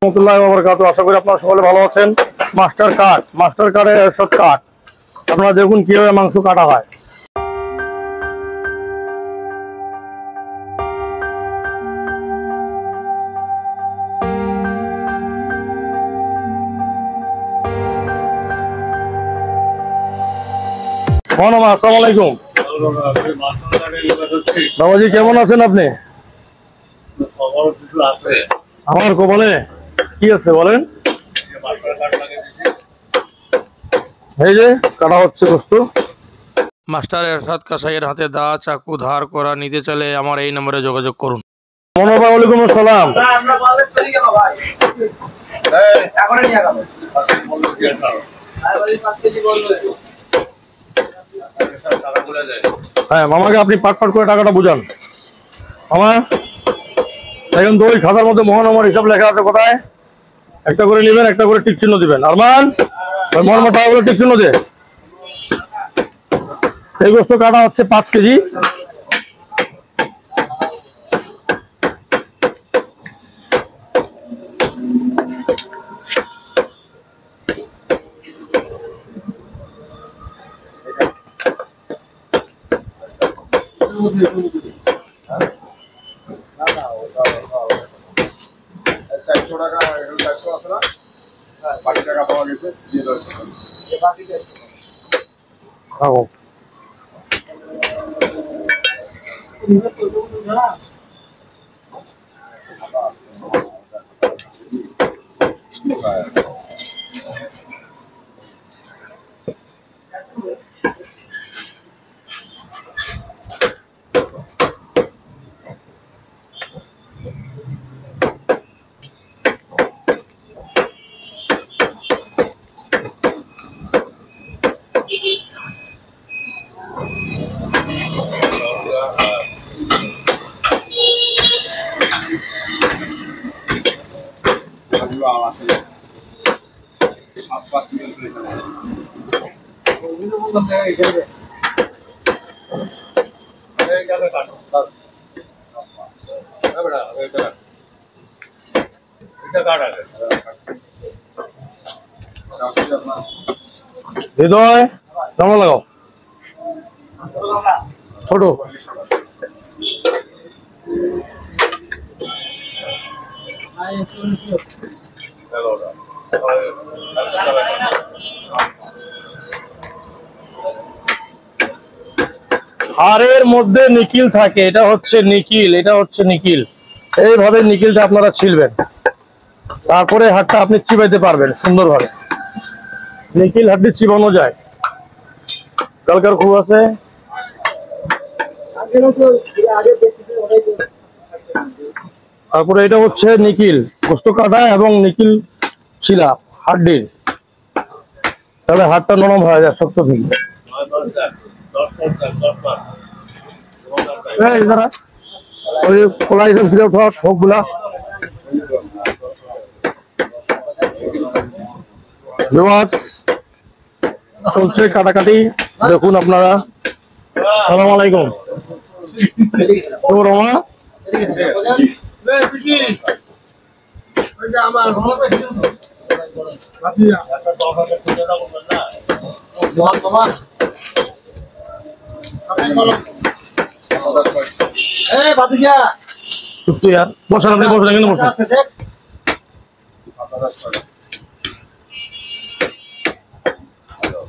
আশা করি আপনারা সকলে ভালো আছেন। মাস্টার কার্ডের এরশাদ কাট, আপনারা দেখুন কিভাবে মাংস কাটা হয়। আসসালামু আলাইকুম বাবাজি, কেমন আছেন আপনি? আমার কপালে কি আছে বলেন? এই যে কাটা হচ্ছে গোস্ত। মাস্টার এরশাদ কাসাইয়ের হাতে দা চাকু ধার করা নিতে চাইলে আমার এই নম্বরে যোগাযোগ করুন। ওয়ালাইকুম আসসালাম। হ্যাঁ মামাকে আপনি পাট করে টাকাটা বুঝান। মামা এখন তো ওই খাতার মধ্যে মহানমার হিসাব লেখা আছে, কোথায় একটা করে নেবেন, একটা করে টিক চিহ্ন দিবেন। আরমান ওই মহানমার টাকাগুলো টিক চিহ্ন দে। এই গোস্ত কাটা হচ্ছে 5 কেজি। হৃদয় কেমন লাগাও ছোট হাড়ের মধ্যে নিকিল থাকে, এটা হচ্ছে নিকিল। এইভাবে নিকিলটা আপনারা ছিলবেন, তারপরে হাড়টা আপনি চিবাইতে পারবেন সুন্দরভাবে। নিকিল হাড্ডি চিবানো যায়। কালকার খুব আছে। তারপরে এটা হচ্ছে নিকিল, গোস্ত কাটা এবং নিকিল ছিলা হাড্ডির, তাহলে হাড়টা নরম হয়ে যায় শক্ত থেকে। চলছে কাটাকাটি, দেখুন আপনারা। আসসালামু আলাইকুম। রমা চুপ यार, বসেন আপনি, বসেন এখানে বসেন।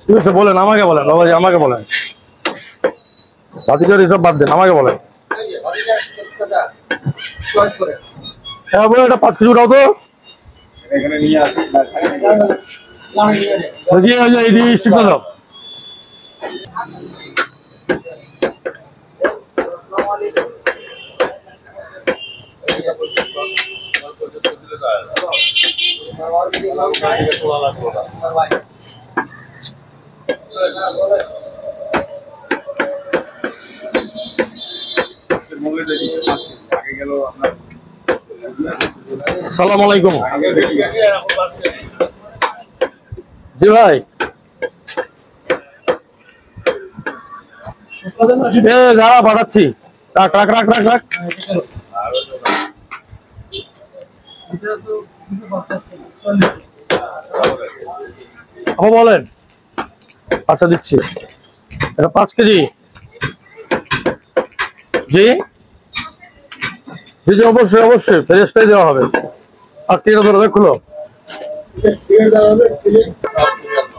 ঠিক আছে বলেন, আমাকে বলেন বাবাজি, আমাকে বলেন। ভাতিজার এসব বাদ দেন, আমাকে বলেন। হ্যাঁ বলে এটা 5 কেজি উঠাও তো। আসসালামু আলাইকুম। জি ভাই, যারা পাঠাচ্ছি, রাখ রাখ রাখ রাখ রাখ। আপু বলেন। আচ্ছা দিচ্ছি, এটা 5 কেজি। জি জি জি, অবশ্যই অবশ্যই ফ্রেশটাই দেওয়া হবে। 5 কেজিটা ধরে খুলো।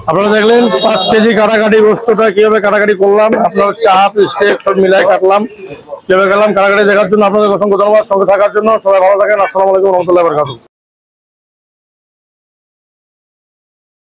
আপনারা দেখলেন 5 কেজি কাটাকাটি বস্তুটা কিভাবে কাটাকাটি করলাম, আপনার চাপ স্টেক সব মিলাই কাটলাম, কিভাবে গেলাম কাটাকাটি দেখার জন্য আপনাদের অসংখ্য ধন্যবাদ। সঙ্গে থাকার জন্য সবাই ভালো থাকেন। আসসালামু আলাইকুম রহমতুল্লাহ বারাকাতুহু।